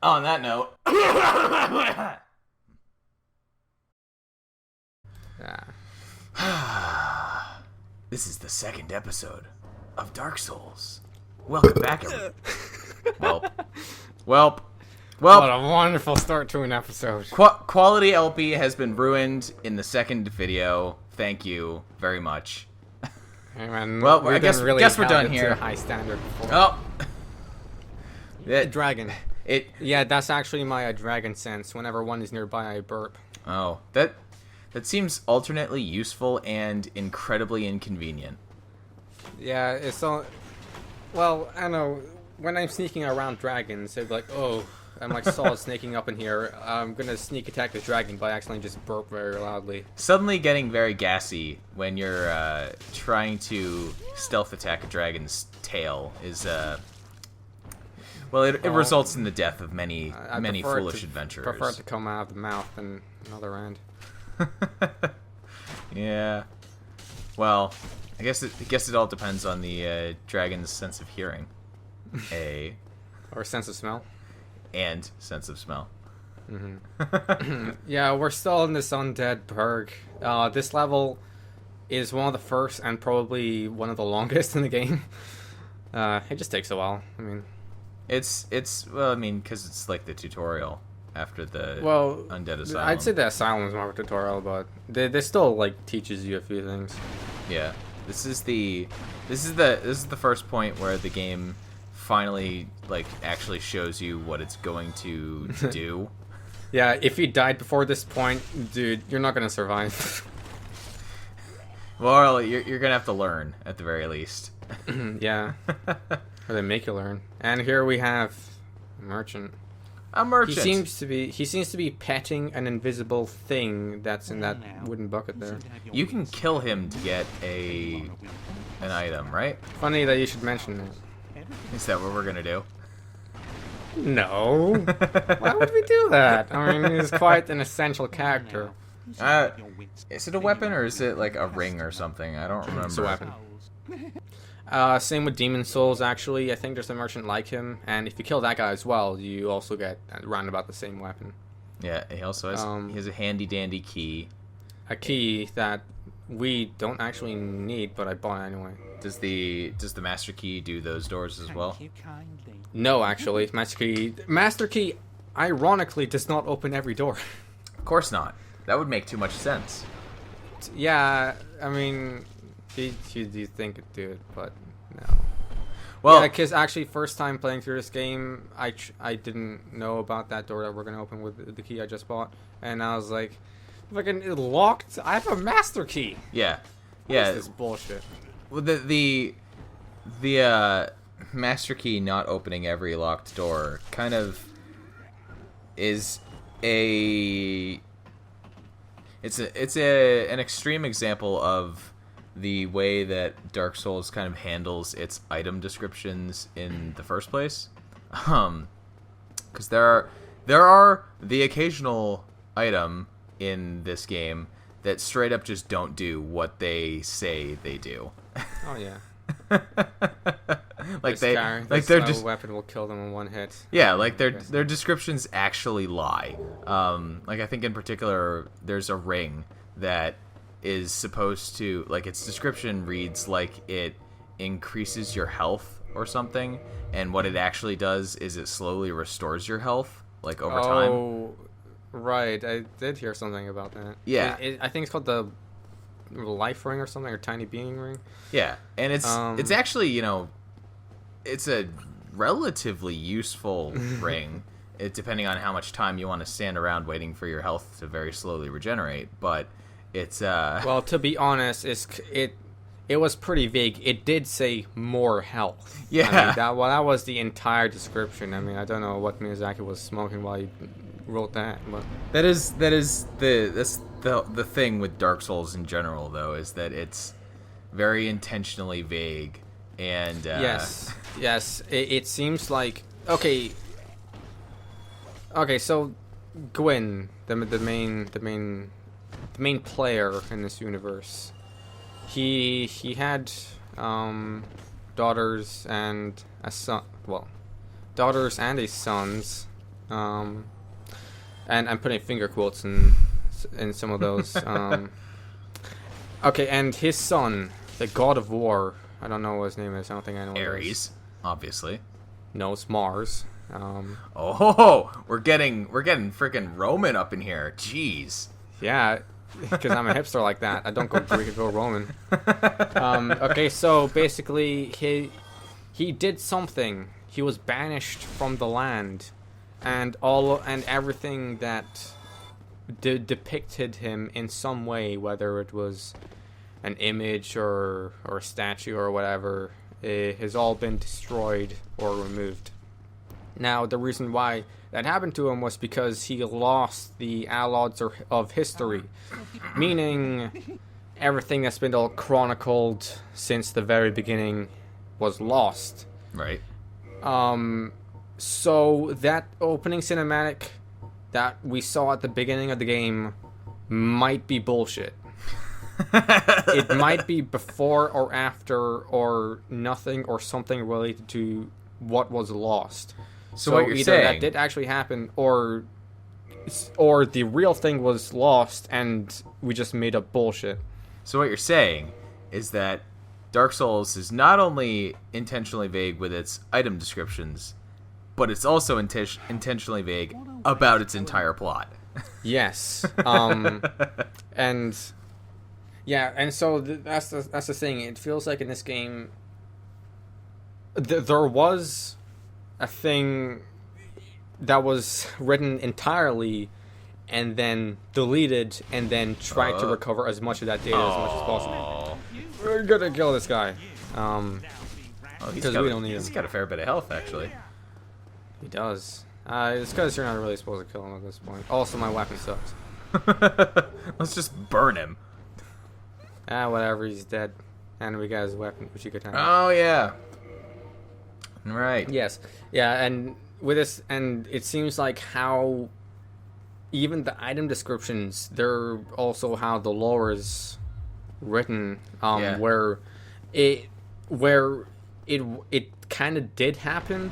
On that note, this is the second episode of Dark Souls. Welcome back, everyone. Welp. What a wonderful start to an episode. Quality LP has been ruined in the second video. Thank you very much. Hey man, well, I guess we're done here. To a high standard before. Oh, dragon. Yeah, that's actually my dragon sense. Whenever one is nearby, I burp. Oh, that seems alternately useful and incredibly inconvenient. Yeah, it's so. Well, I don't know. When I'm sneaking around dragons, they're like, "Oh, I'm like solid snaking up in here. I'm gonna sneak attack the dragon by accidentally just burp very loudly." Suddenly getting very gassy when you're trying to stealth attack a dragon's tail is well, it results in the death of many foolish adventurers. Prefer it to come out of the mouth than another end. Yeah. Well, I guess it all depends on the dragon's sense of hearing, or sense of smell. And sense of smell. Mm-hmm. Yeah, we're still in this undead burg. This level is one of the first and probably one of the longest in the game. It just takes a while. I mean, it's well, I mean, because it's like the tutorial after the undead asylum. I'd say the asylum is more of a tutorial, but they still like teaches you a few things. Yeah, this is the first point where the game finally like actually shows you what it's going to do. Yeah, if you died before this point, dude, you're not gonna survive. Well, you're gonna have to learn at the very least. Yeah, or they make you learn. And here we have a merchant. A merchant. He seems to be petting an invisible thing that's in that wooden bucket there. You can kill him to get an item, right? Funny that you should mention that. Is that what we're gonna do? No. Why would we do that? I mean, he's quite an essential character. Is it a weapon or is it like a ring or something? I don't remember. It's a weapon. Same with Demon Souls, actually. I think there's a merchant like him, and if you kill that guy as well, you also get around about the same weapon. Yeah, he also has he has a handy dandy key. A key that we don't actually need, but I bought anyway. Does the master key do those doors as well? No, actually, master key, ironically, does not open every door. Of course not. That would make too much sense. Yeah, I mean, you think it did, but no. Well, yeah, because actually, first time playing through this game, I didn't know about that door that we're gonna open with the key I just bought, and I was like, fucking locked. I have a master key. Yeah, What is this bullshit? Well, the master key not opening every locked door kind of is an extreme example of the way that Dark Souls kind of handles its item descriptions in the first place. Because there are the occasional item in this game that straight up just don't do what they say they do. Oh yeah. Their weapon will kill them in one hit. Yeah, like their descriptions actually lie. Like I think in particular there's a ring that is supposed to, like, its description reads like it increases your health or something, and what it actually does is it slowly restores your health like over time. Oh, right. I did hear something about that. Yeah. I think it's called the life ring or something, or tiny being ring. Yeah, and it's actually, you know, it's a relatively useful ring, depending on how much time you want to stand around waiting for your health to very slowly regenerate. But it's well, to be honest, it was pretty vague. It did say more health. Yeah, I mean, that was the entire description. I mean, I don't know what Miyazaki was smoking while he wrote that, but that's the thing with Dark Souls in general, though, is that it's very intentionally vague. And yes, it seems like okay. So Gwyn, the main player in this universe, he had daughters and a son. Well, daughters and a sons, And I'm putting finger quotes in some of those. Okay, and his son, the God of War. I don't know what his name is. I don't think I know what it is. Ares, obviously. No, it's Mars. We're getting freaking Roman up in here. Jeez. Yeah, because I'm a hipster like that. I don't go Greek, I go Roman. Okay, so basically, he did something. He was banished from the land, and everything that depicted him in some way, whether it was an image or a statue or whatever, has all been destroyed or removed. Now, the reason why that happened to him was because he lost the allods of history, meaning everything that's been all chronicled since the very beginning was lost. Right. So that opening cinematic that we saw at the beginning of the game might be bullshit. It might be before or after or nothing or something related to what was lost. So what you're either saying, that did actually happen, or the real thing was lost and we just made up bullshit. So what you're saying is that Dark Souls is not only intentionally vague with its item descriptions, but it's also intentionally vague about its entire plot. Yes. And yeah, and so that's the thing. It feels like in this game, there was a thing that was written entirely and then deleted and then tried to recover as much of that data as much as possible. We're gonna kill this guy. Because we don't need him. He's got a fair bit of health, actually. He does. It's because you're not really supposed to kill him at this point. Also, my weapon sucks. Let's just burn him. Whatever, he's dead. And we got his weapon, which you could have. Oh, yeah. Right. Yes. Yeah, and with this, and it seems like how even the item descriptions, they're also how the lore is written, where it kind of did happen,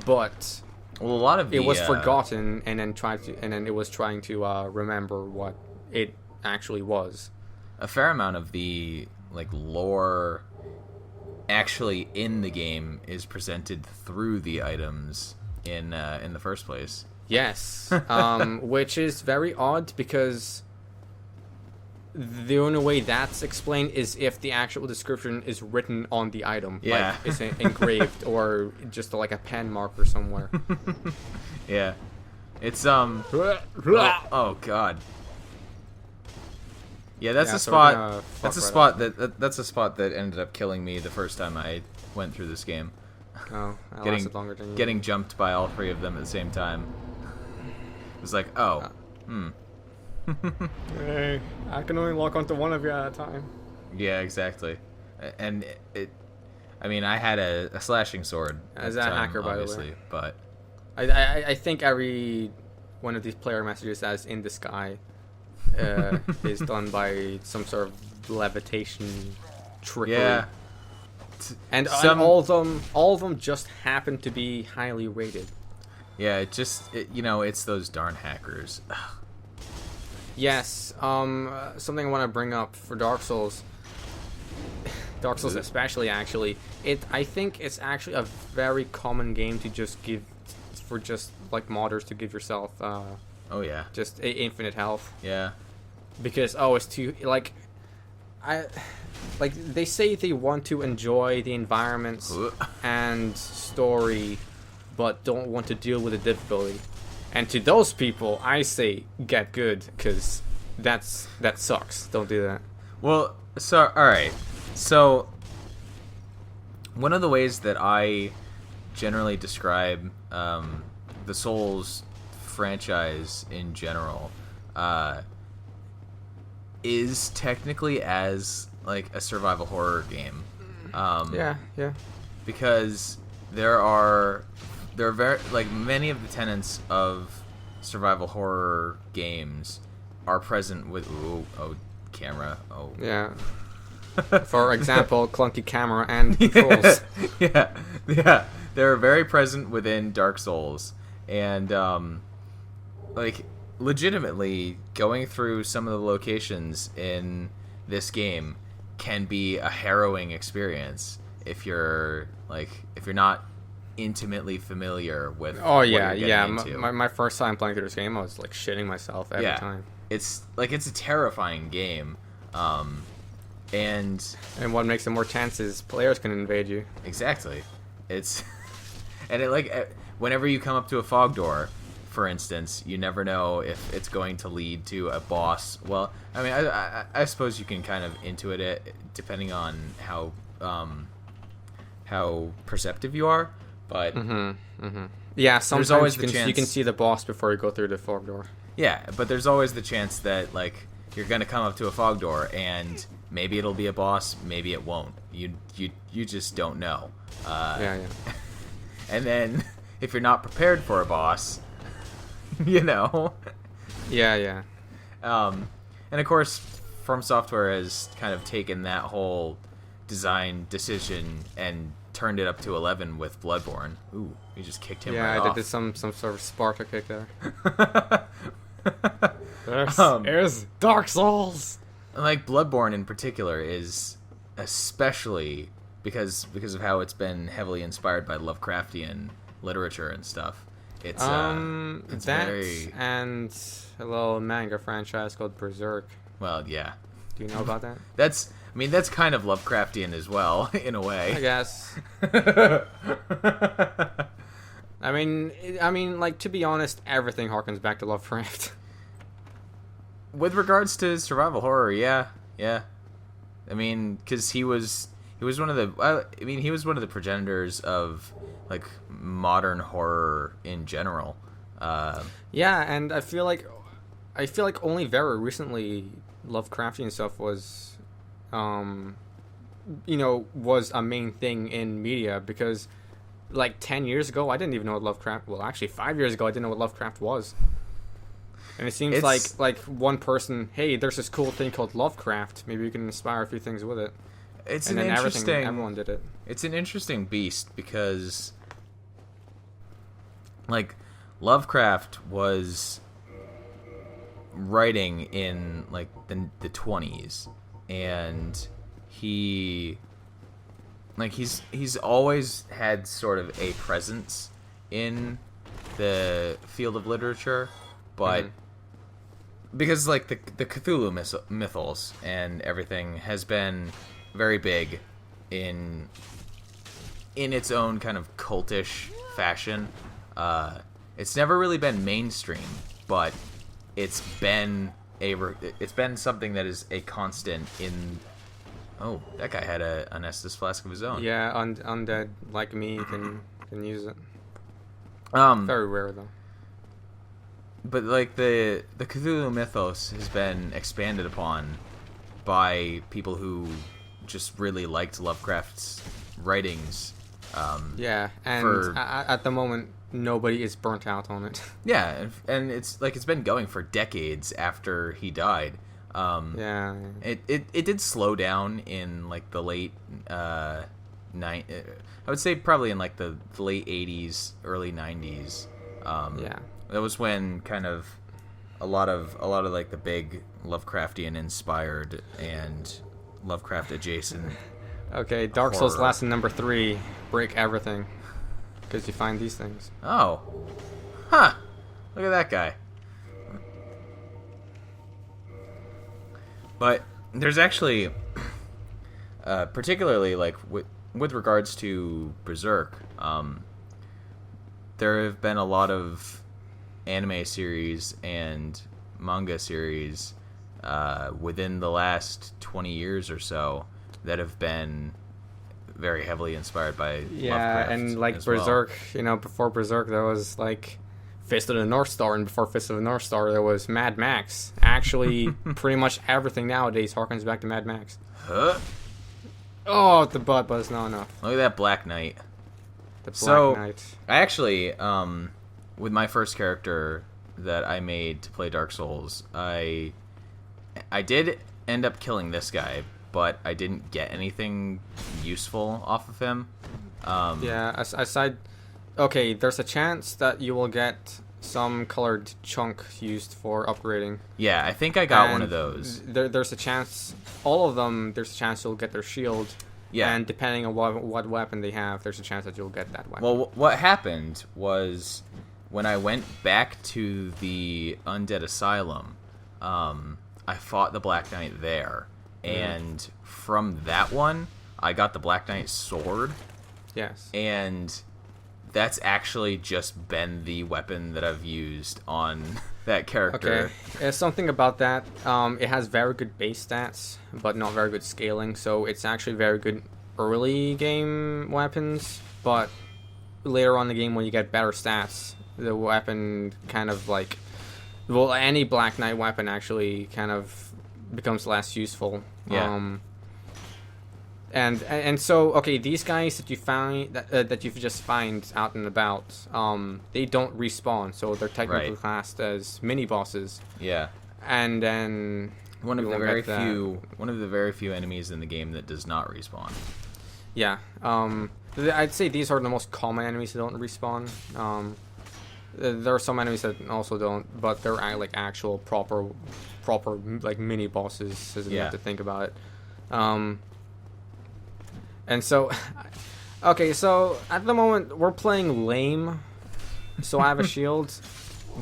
but well, a lot of it was forgotten, and then it was trying to remember what it actually was. A fair amount of the lore actually in the game is presented through the items in the first place. Yes, which is very odd because the only way that's explained is if the actual description is written on the item. Yeah. Like it's engraved or just like a pen marker somewhere. Yeah. It's oh god. Yeah, that's a spot. That's a spot that's a spot that ended up killing me the first time I went through this game. Oh, that lasted longer than you. Getting jumped by all three of them at the same time. It was like, Hey, I can only lock onto one of you at a time. Yeah, exactly. And I mean, I had a slashing sword as at the a time, hacker, by the obviously, way. But I think every one of these player messages as in the sky is done by some sort of levitation trickery. yeah. And all of them just happen to be highly rated. Yeah, it's those darn hackers. Yes, something I want to bring up for Dark Souls especially, actually, I think it's actually a very common game to just give, for just like modders to give yourself Oh yeah. just infinite health. Yeah. Because it's too they say they want to enjoy the environments and story, but don't want to deal with the difficulty. And to those people, I say get good, because that sucks. Don't do that. Well, so all right. So one of the ways that I generally describe the Souls franchise in general is technically as like a survival horror game. Yeah. Because there are very many of the tenets of survival horror games are present with camera. Yeah. For example, clunky camera and controls. yeah, they're very present within Dark Souls, And like legitimately going through some of the locations in this game can be a harrowing experience if you're not intimately familiar with Oh what yeah, you're yeah. getting into. My first time playing through this game, I was like shitting myself every time. It's a terrifying game. And what makes it more chances players can invade you. exactly. It's and whenever you come up to a fog door, for instance, you never know if it's going to lead to a boss. Well, I mean, I suppose you can kind of intuit it depending on how perceptive you are, but yeah, sometimes always you the can chance- you can see the boss before you go through the fog door. yeah, but there's always the chance that like you're gonna come up to a fog door and maybe it'll be a boss, maybe it won't. You just don't know. Yeah. And then if you're not prepared for a boss, you know. Yeah. And of course, From Software has kind of taken that whole design decision and turned it up to 11 with Bloodborne. Ooh, you just kicked him right I off. did some sort of Sparta kick there. There's Dark Souls. Like Bloodborne in particular is especially because of how it's been heavily inspired by Lovecraftian literature and stuff. It's that very and a little manga franchise called Berserk. well, yeah. Do you know about that? That's kind of Lovecraftian as well in a I way. guess. I mean, like, to be honest, everything harkens back to Lovecraft. With regards to survival horror, yeah. I mean, because he was one of the progenitors of like modern horror in general. Yeah, and I feel like only very recently Lovecraftian stuff was, was a main thing in media, because like 10 years ago I didn't even know what Lovecraft. Well, actually 5 years ago I didn't know what Lovecraft was. And it seems like one person, hey, there's this cool thing called Lovecraft. Maybe we can inspire a few things with it. And then everyone did it. It's an interesting beast because, like, Lovecraft was writing in like the 20s, and he's always had sort of a presence in the field of literature, but because like the Cthulhu mythos and everything has been very big in its own kind of cultish fashion. It's never really been mainstream, but it's been something that is a constant in. Oh, that guy had an Estus flask of his own. Yeah, undead like me can use it. Very rare though. But like the Cthulhu mythos has been expanded upon by people who just really liked Lovecraft's writings. Yeah, and at the moment nobody is burnt out on it. Yeah, and it's been going for decades after he died. Yeah. It did slow down in like the late I would say probably in like the late 80s, early 90s. Yeah. That was when kind of a lot of like the big Lovecraftian inspired and Lovecraft adjacent. Okay, Dark Souls lesson number 3: break everything, because you find these things. Oh, huh! Look at that guy. But there's actually, particularly like with regards to Berserk, there have been a lot of anime series and manga series within the last 20 years or so that have been very heavily inspired by Lovecraft. And like as Berserk, well. before Berserk there was like Fist of the North Star, and before Fist of the North Star there was Mad Max. Actually, pretty much everything nowadays harkens back to Mad Max. Huh? Oh, the butt buzz, no. Look at that Black Knight. The Black Knight. I actually, with my first character that I made to play Dark Souls, I did end up killing this guy, but I didn't get anything useful off of him. Yeah, aside Okay, there's a chance that you will get some colored chunk used for upgrading. Yeah, I think I got one of And those. There's a chance, all of them, there's a chance you'll get their shield. Yeah. And depending on what weapon they have, there's a chance that you'll get that weapon. Well, what happened was when I went back to the Undead Asylum, I fought the Black Knight there. And from that one, I got the Black Knight sword. Yes. And that's actually just been the weapon that I've used on that character. Okay, there's something about that. It has very good base stats, but not very good scaling. So it's actually very good early game weapons, but later on in the game when you get better stats, the weapon kind of like, well, any Black Knight weapon actually kind of becomes less useful. Yeah. And so okay, these guys that you find that you just find out and about, they don't respawn, so they're technically classed as mini bosses. Yeah. And then one of the very few enemies in the game that does not respawn. Yeah. I'd say these are the most common enemies that don't respawn. There are some enemies that also don't, but they're like actual proper like mini bosses, as you have to think about it. And so, okay, so at the moment we're playing lame, so I have a shield,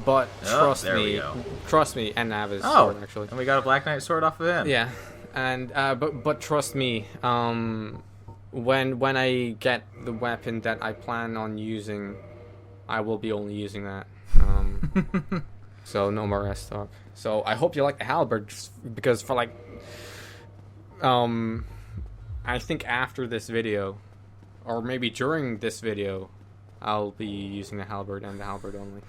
but trust me, and I have his sword actually. And we got a Black Knight sword off of him. Yeah, and but trust me, when I get the weapon that I plan on using, I will be only using that. So no more rest talk. So I hope you like the halberd, just because for like, I think after this video, or maybe during this video, I'll be using the halberd and the halberd only.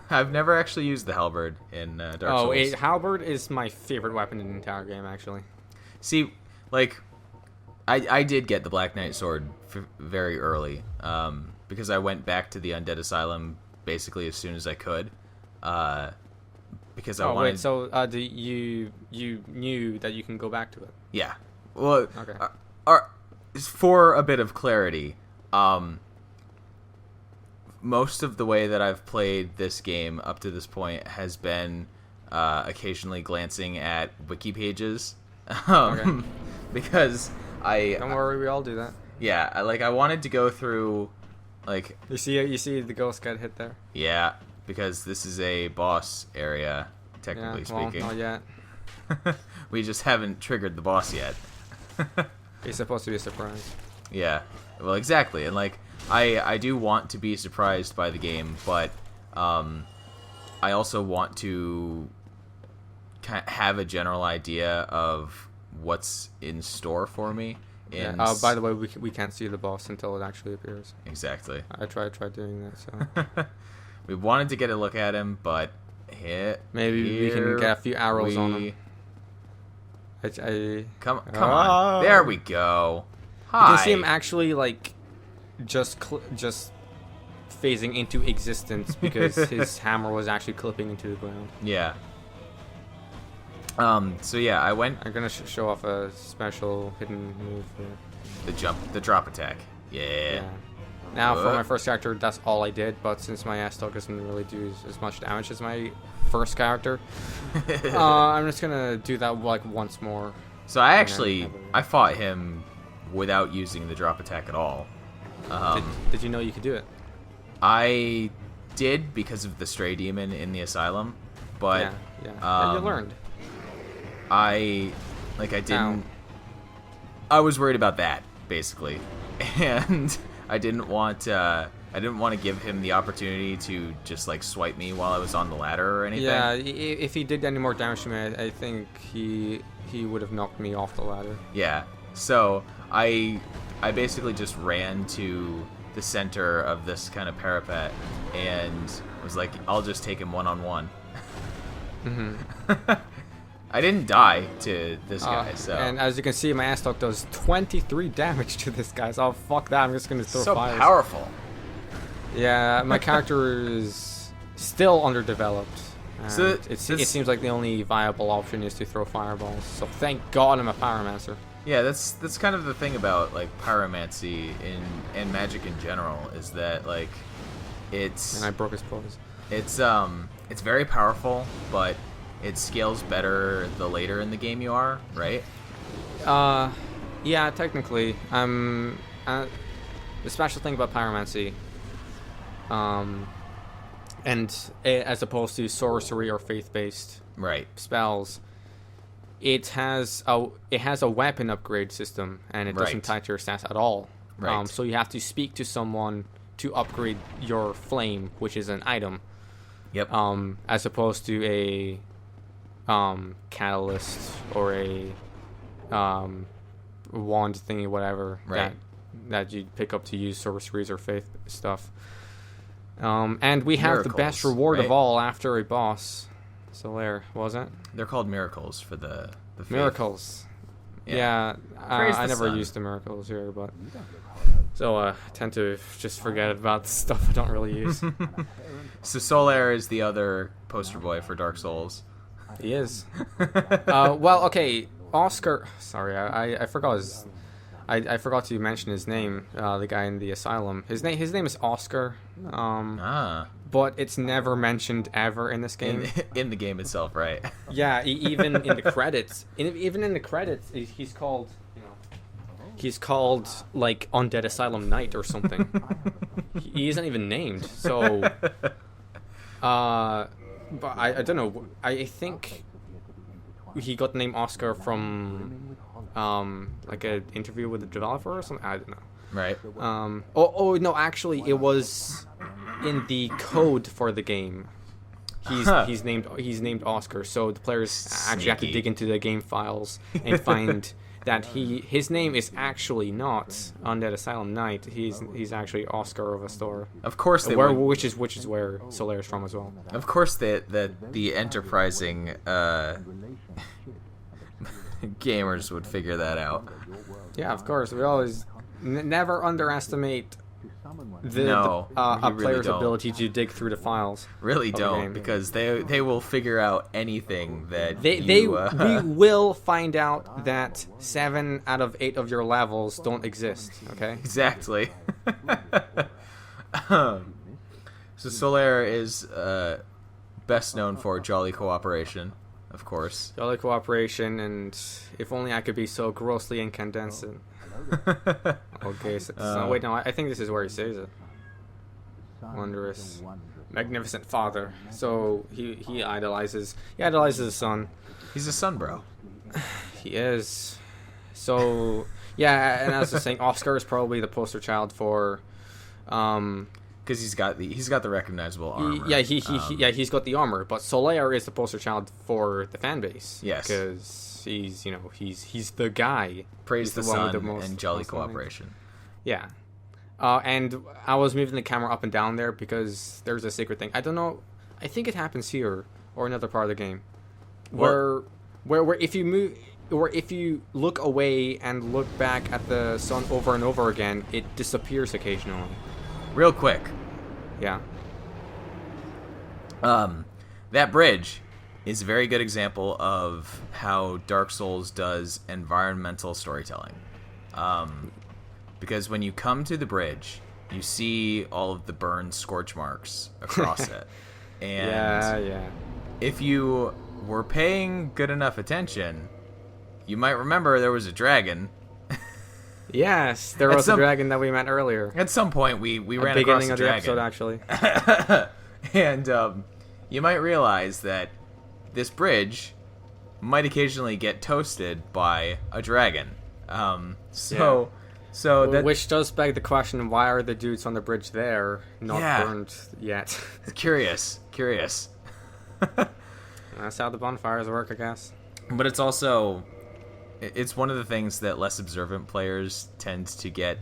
I've never actually used the halberd in Dark Souls. Oh, halberd is my favorite weapon in the entire game, actually. See, like, I did get the Black Knight sword very early, because I went back to the Undead Asylum basically as soon as I could, because I wanted... wait, so you knew that you can go back to it? Yeah. Well, okay. For a bit of clarity, most of the way that I've played this game up to this point has been occasionally glancing at wiki pages, Okay. because Don't worry, we all do that. Yeah, I wanted to go through, like... You see the ghost get hit there? Yeah, because this is a boss area, technically speaking. Well, not yet. We just haven't triggered the boss yet. It's supposed to be a surprise. Yeah, well, exactly. And, like, I do want to be surprised by the game, but I also want to have a general idea of what's in store for me. By the way, we can't see the boss until it actually appears. Exactly. I tried doing that, so... We wanted to get a look at him, but maybe we can get a few arrows on him. Come on. There we go. Hi. You can see him actually, like, just phasing into existence because his hammer was actually clipping into the ground. Yeah. So yeah, I went... I'm gonna show off a special hidden move for... The drop attack. Yeah. Now, for my first character, that's all I did, but since my Astok doesn't really do as much damage as my first character, I'm just gonna do that, like, once more. So I fought him without using the drop attack at all. Did you know you could do it? I did because of the stray demon in the asylum, but... Yeah. You learned. I didn't... I was worried about that, basically. And... I didn't want to give him the opportunity to just like swipe me while I was on the ladder or anything. Yeah, if he did any more damage to me, I think he would have knocked me off the ladder. Yeah. So I basically just ran to the center of this kind of parapet and was like, I'll just take him one-on-one. Mm-hmm. I didn't die to this guy, so... And as you can see, my Astok does 23 damage to this guy, so fuck that, I'm just gonna throw fires. So powerful. Yeah, my character is still underdeveloped. It seems like the only viable option is to throw fireballs, so thank God I'm a Pyromancer. Yeah, that's kind of the thing about like pyromancy and magic in general is that like it's And I broke his pose. it's very powerful, but it scales better the later in the game you are, right? Yeah, technically. The special thing about pyromancy, as opposed to sorcery or faith-based Right. spells, it has a weapon upgrade system, and it doesn't Right. tie to your stats at all. Right. So you have to speak to someone to upgrade your flame, which is an item. Yep. As opposed to a catalyst or a wand thingy, whatever, Right. that you pick up to use sorceries or faith stuff. And we have the best Miracles, reward right? of all after a boss. Solaire, was it? They're called miracles for the faith. Miracles. Yeah. Yeah, Praise I the never sun. used the miracles here, but so I tend to just forget about stuff I don't really use. So Solaire is the other poster boy for Dark Souls. He is. Well, okay, Oscar. Sorry, I forgot his. I forgot to mention his name. The guy in the asylum. His name is Oscar. But it's never mentioned ever in this game. In the game itself, right? Yeah, even in the credits. Even in the credits, he's called. He's called like Undead Asylum Knight or something. He isn't even named. So. But I don't know. I think he got the name Oscar from like an interview with the developer or something. I don't know. Right. Oh no, actually it was in the code for the game. He's named Oscar, so the players actually have to Sneaky. dig into the game files and find that his name is actually not Undead Asylum Knight. He's actually Oscar of Astor. Of course they Where, would. which is where Solaire is from as well. Of course that the enterprising gamers would figure that out. Yeah, of course. We always never underestimate No, a we really player's don't. ability to dig through the files. Really of the don't, game. because they will figure out anything that We you, will find out that 7 out of 8 of your levels don't exist. Okay. Exactly. So Solaire is best known for Jolly Cooperation, of course. Jolly Cooperation, and if only I could be so grossly incandescent. Okay, wait, no, I think this is where he says it. Wondrous, magnificent father. So he idolizes his son. He's a sun bro. He is. So yeah, and as I was saying, Oscar is probably the poster child for. Because he's got the recognizable armor. He's got the armor, but Solaire is the poster child for the fan base. Yes. Because he's the guy. Praise He's the one with sun the most and Jolly most lines. Cooperation. Yeah. And I was moving the camera up and down there because there's a secret thing. I don't know. I think it happens here or another part of the game, where if you move, or if you look away and look back at the sun over and over again, it disappears occasionally. Real quick, Yeah. that bridge is a very good example of how Dark Souls does environmental storytelling. Because when you come to the bridge, you see all of the burned scorch marks across it. And Yeah. if you were paying good enough attention, you might remember there was a dragon. Yes, there At was a some- dragon that we met earlier. At some point, we ran At the across beginning a of the dragon. episode, actually. And you might realize that this bridge might occasionally get toasted by a dragon. So that Which does beg the question: why are the dudes on the bridge there not Yeah. burned yet? curious. That's how the bonfires work, I guess. But it's also it's one of the things that less observant players tend to get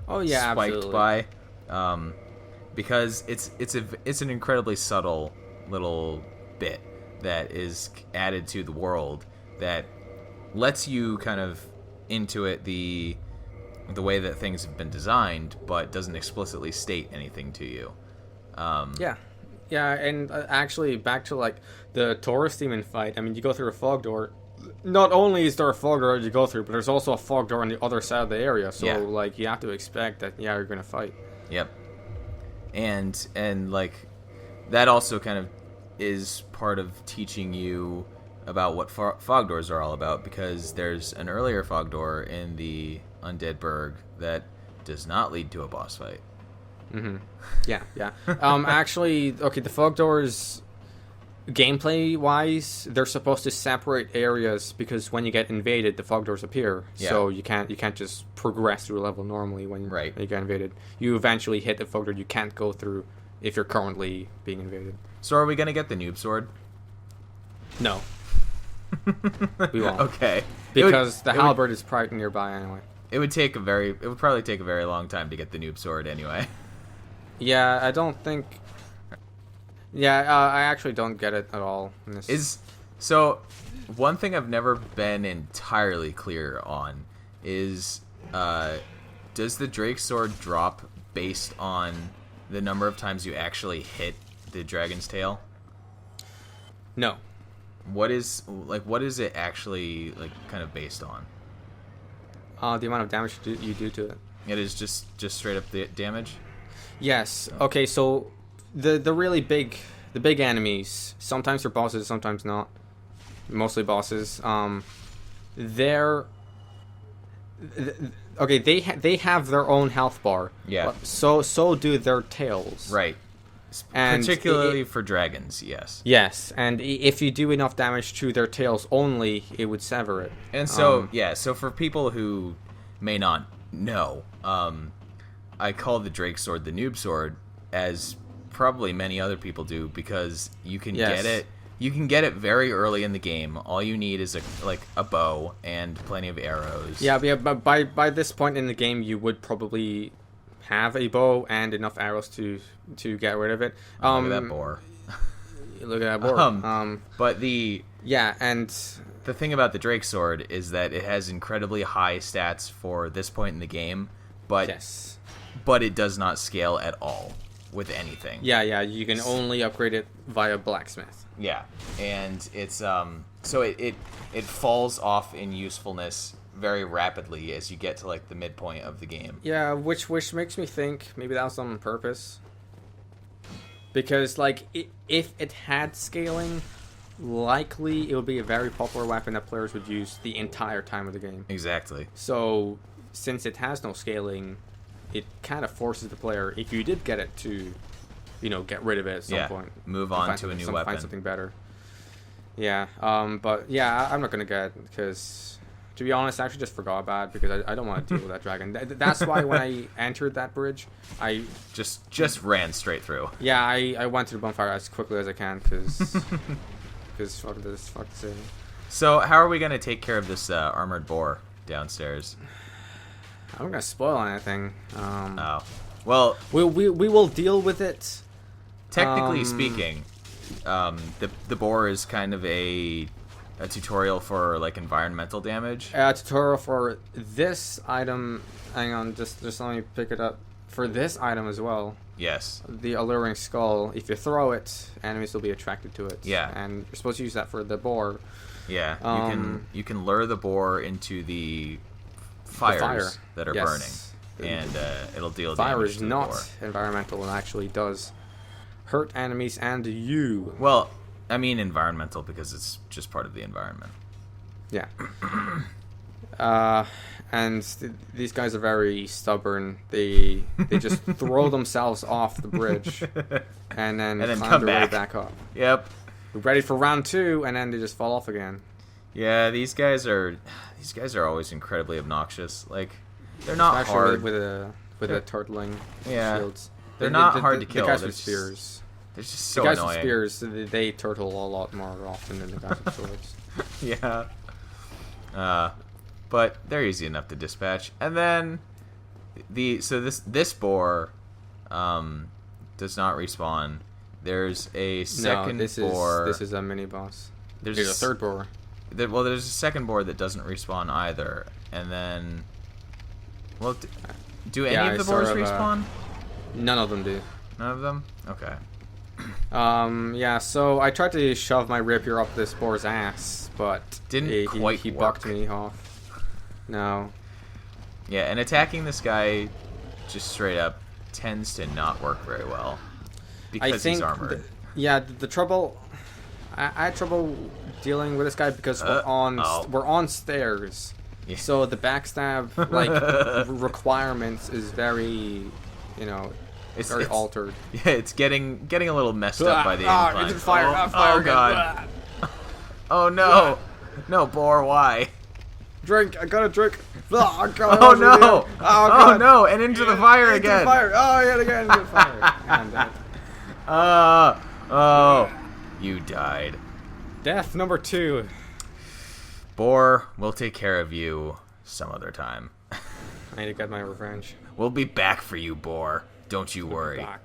Oh yeah, spiked absolutely. by, because it's an incredibly subtle little bit that is added to the world that lets you kind of intuit the way that things have been designed, but doesn't explicitly state anything to you. Yeah, and actually back to like the Taurus demon fight. I mean, you go through a fog door, not only is there a fog door you go through, but there's also a fog door on the other side of the area. So, Yeah. like, you have to expect that, yeah, you're going to fight. Yep. And like, that also kind of is part of teaching you about what fog doors are all about, because there's an earlier fog door in the Undead Burg that does not lead to a boss fight. Mm-hmm. Yeah, yeah. Actually, okay, the fog doors, gameplay-wise, they're supposed to separate areas, because when you get invaded, the fog doors appear. Yeah. So you can't just progress through a level normally when you get invaded. You eventually hit the fog door you can't go through if you're currently being invaded. So are we gonna get the noob sword? No. We won't. Okay. Because the halberd is probably nearby anyway. It would probably take a very long time to get the noob sword anyway. Yeah, I don't think... Yeah, I actually don't get it at all. In this. So, one thing I've never been entirely clear on is, does the Drake sword drop based on the number of times you actually hit the dragon's tail? No. What is it actually, like, kind of based on? The amount of damage you do to it. It is just straight up the damage? Yes. Okay, so the really big enemies, sometimes they're bosses, sometimes not. Mostly bosses. They're okay, they have their own health bar. Yeah. So do their tails. Right. And particularly for dragons, yes. Yes, and if you do enough damage to their tails only, it would sever it. And so, so for people who may not know, I call the Drake sword the noob sword, as probably many other people do, because you can get it. You can get it very early in the game. All you need is a bow and plenty of arrows. Yeah, but by this point in the game, you would probably have a bow and enough arrows to get rid of it. Look at that boar. Look at that boar. But and the thing about the Drake sword is that it has incredibly high stats for this point in the game, but it does not scale at all with anything. Yeah, you can only upgrade it via blacksmith. Yeah, and it's so it falls off in usefulness very rapidly as you get to like the midpoint of the game. Yeah, which makes me think maybe that was done on purpose. Because like if it had scaling, likely it would be a very popular weapon that players would use the entire time of the game. Exactly. So since it has no scaling, it kind of forces the player, if you did get it, to get rid of it at some point. Move on to a new weapon. Find something better. Yeah, but yeah, I'm not gonna get it because, to be honest, I actually just forgot about it because I don't want to deal with that dragon. That's why when I entered that bridge, I just ran straight through. Yeah, I went to the bonfire as quickly as I can because fuck this thing. So how are we gonna take care of this armored boar downstairs? I'm not gonna spoil anything. Well, we will deal with it. Technically speaking, the boar is kind of a tutorial for like environmental damage. A tutorial for this item. Hang on, just let me pick it up. For this item as well. Yes. The alluring skull. If you throw it, enemies will be attracted to it. Yeah. And you're supposed to use that for the boar. Yeah. You can lure the boar into the fires that are burning, and it'll deal damage to the boar. Fire is not environmental and actually does hurt enemies and you. Well, I mean environmental because it's just part of the environment. Yeah. And these guys are very stubborn. They just throw themselves off the bridge and then climb their way back up. Yep. We're ready for round 2, and then they just fall off again. Yeah, these guys are always incredibly obnoxious. Like, they're not hard with a turtling shields. They're not hard to kill. The guys with spears. They're just so annoying. The guys with spears, they turtle a lot more often than the guys with swords. Yeah. But they're easy enough to dispatch. And then this boar does not respawn. There's a second boar. This is a mini boss. There's a third boar. There's a second boar that doesn't respawn either. And then, do any of the boars respawn? None of them do. None of them? Okay. Yeah, so I tried to shove my rapier up this boar's ass, but Didn't quite he work. bucked me off. No. Yeah, and attacking this guy just straight up tends to not work very well because he's armored. The trouble... I had trouble dealing with this guy because we're on stairs. Yeah. So the backstab like requirements is very, it's very altered. Yeah, it's getting a little messed up by the incline. It's fire! Fire! Oh god! Oh no! No, Boar, why? Drink! I gotta drink! Oh no! Oh no! And into the fire into again! The fire. Oh yeah, again into the fire. And dead. Oh, you died. Death number 2. Boar, we'll take care of you some other time. I need to get my revenge. We'll be back for you, Boar. Don't you worry. Back.